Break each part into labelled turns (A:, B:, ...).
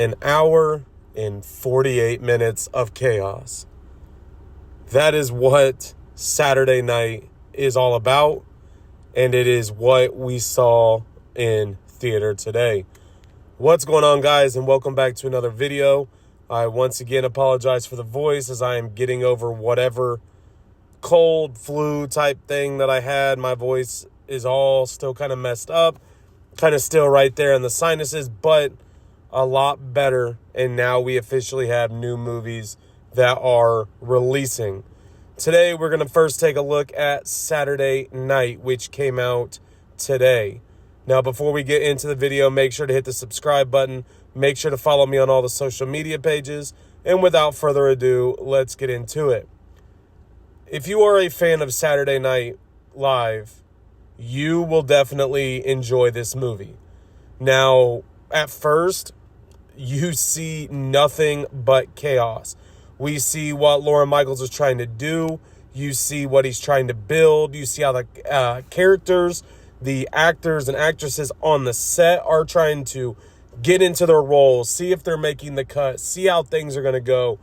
A: An hour and 48 minutes of chaos. That is what Saturday night is all about, and it is what we saw in theater today. What's going on, guys, and welcome back to another video. I once again apologize for the voice as I am getting over whatever cold flu type thing that I had. My voice is all still kind of messed up, kind of still right there in the sinuses, but a lot better. And now we officially have new movies that are releasing. Today, we're going to first take a look at Saturday Night, which came out today. Now, before we get into the video, make sure to hit the subscribe button. Make sure to follow me on all the social media pages. And without further ado, let's get into it. If you are a fan of Saturday Night Live, you will definitely enjoy this movie. Now, at first, you see nothing but chaos. We see what Lorne Michaels is trying to do. You see what he's trying to build. You see how the characters, the actors and actresses on the set are trying to get into their roles, see if they're making the cut, see how things are going to go.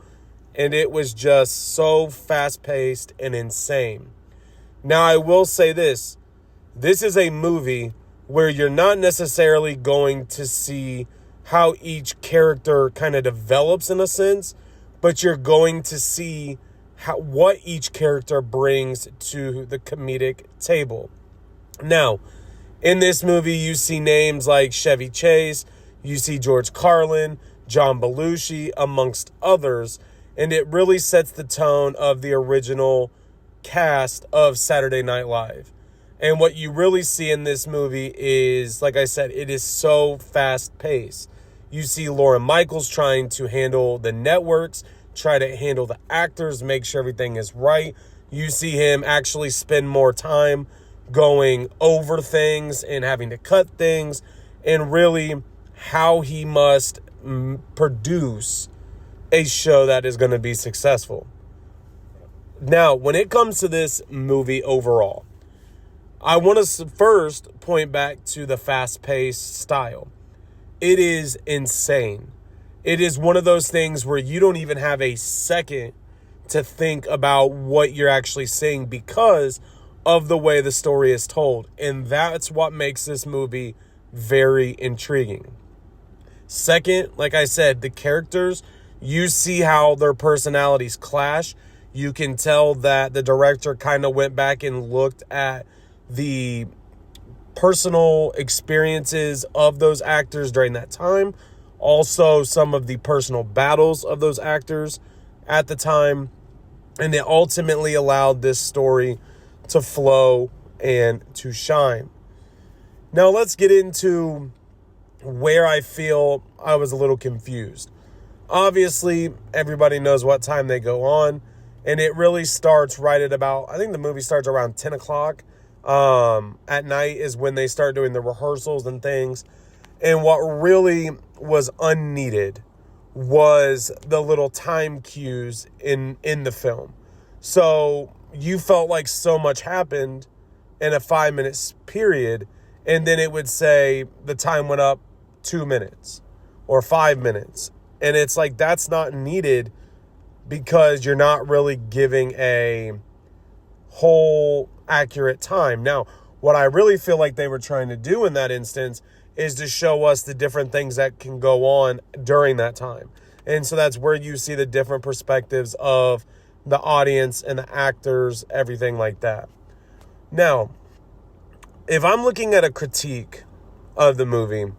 A: And it was just so fast-paced and insane. Now, I will say this. This is a movie where you're not necessarily going to see how each character kind of develops in a sense, but you're going to see what each character brings to the comedic table. Now, in this movie, you see names like Chevy Chase, you see George Carlin, John Belushi, amongst others, and it really sets the tone of the original cast of Saturday Night Live. And what you really see in this movie is, like I said, it is so fast-paced. You see Lorne Michaels trying to handle the networks, try to handle the actors, make sure everything is right. You see him actually spend more time going over things and having to cut things, and really how he must produce a show that is going to be successful. Now, when it comes to this movie overall, I want to first point back to the fast-paced style. It is insane. It is one of those things where you don't even have a second to think about what you're actually seeing because of the way the story is told. And that's what makes this movie very intriguing. Second, like I said, the characters, you see how their personalities clash. You can tell that the director kind of went back and looked at the personal experiences of those actors during that time. Also, some of the personal battles of those actors at the time. And it ultimately allowed this story to flow and to shine. Now, let's get into where I feel I was a little confused. Obviously, everybody knows what time they go on. And it really starts right at about, I think the movie starts around 10 o'clock. At night is when they start doing the rehearsals and things. And what really was unneeded was the little time cues in the film. So you felt like so much happened in a 5-minute period, and then it would say the time went up 2 minutes or 5 minutes. And it's like, that's not needed because you're not really giving a whole accurate time. Now, what I really feel like they were trying to do in that instance is to show us the different things that can go on during that time. And so that's where you see the different perspectives of the audience and the actors, everything like that. Now, if I'm looking at a critique of the movie,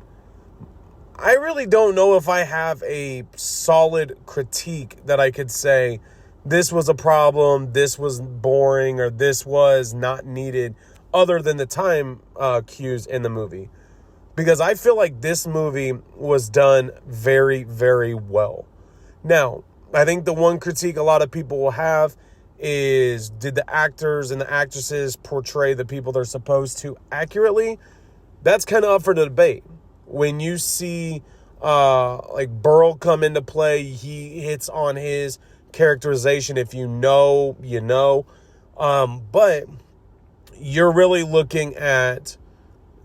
A: I really don't know if I have a solid critique that I could say this was a problem, this was boring, or this was not needed, other than the time cues in the movie. Because I feel like this movie was done very, very well. Now, I think the one critique a lot of people will have is, did the actors and the actresses portray the people they're supposed to accurately? That's kind of up for the debate. When you see like Burl come into play, he hits on his characterization. If you know, you know. But you're really looking at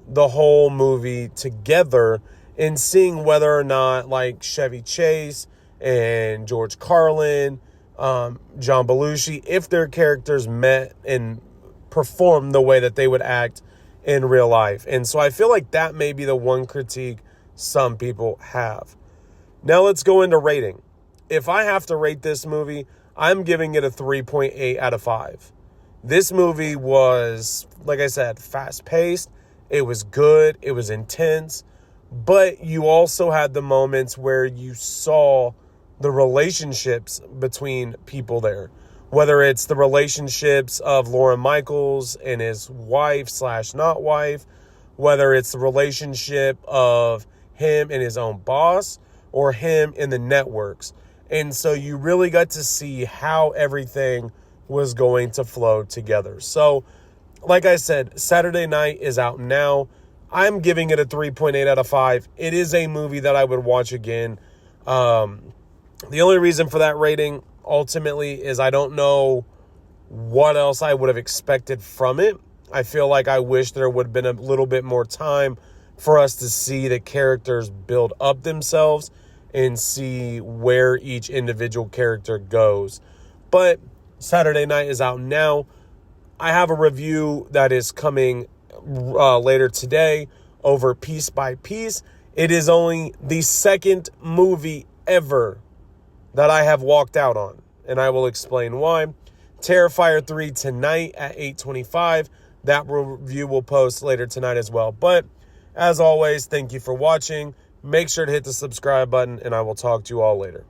A: the whole movie together and seeing whether or not like Chevy Chase and George Carlin, John Belushi, if their characters met and performed the way that they would act in real life. And so I feel like that may be the one critique some people have. Now let's go into rating. If I have to rate this movie, I'm giving it a 3.8 out of 5. This movie was, like I said, fast-paced. It was good. It was intense. But you also had the moments where you saw the relationships between people there. Whether it's the relationships of Lorne Michaels and his wife / not wife. Whether it's the relationship of him and his own boss or him and the networks. And so you really got to see how everything was going to flow together. So, like I said, Saturday Night is out now. I'm giving it a 3.8 out of 5. It is a movie that I would watch again. The only reason for that rating, ultimately, is I don't know what else I would have expected from it. I feel like I wish there would have been a little bit more time for us to see the characters build up themselves and see where each individual character goes. But Saturday Night is out now. I have a review that is coming later today over Piece by Piece. It is only the second movie ever that I have walked out on, and I will explain why. Terrifier 3 tonight at 8:25. That review will post later tonight as well. But as always, thank you for watching. Make sure to hit the subscribe button, and I will talk to you all later.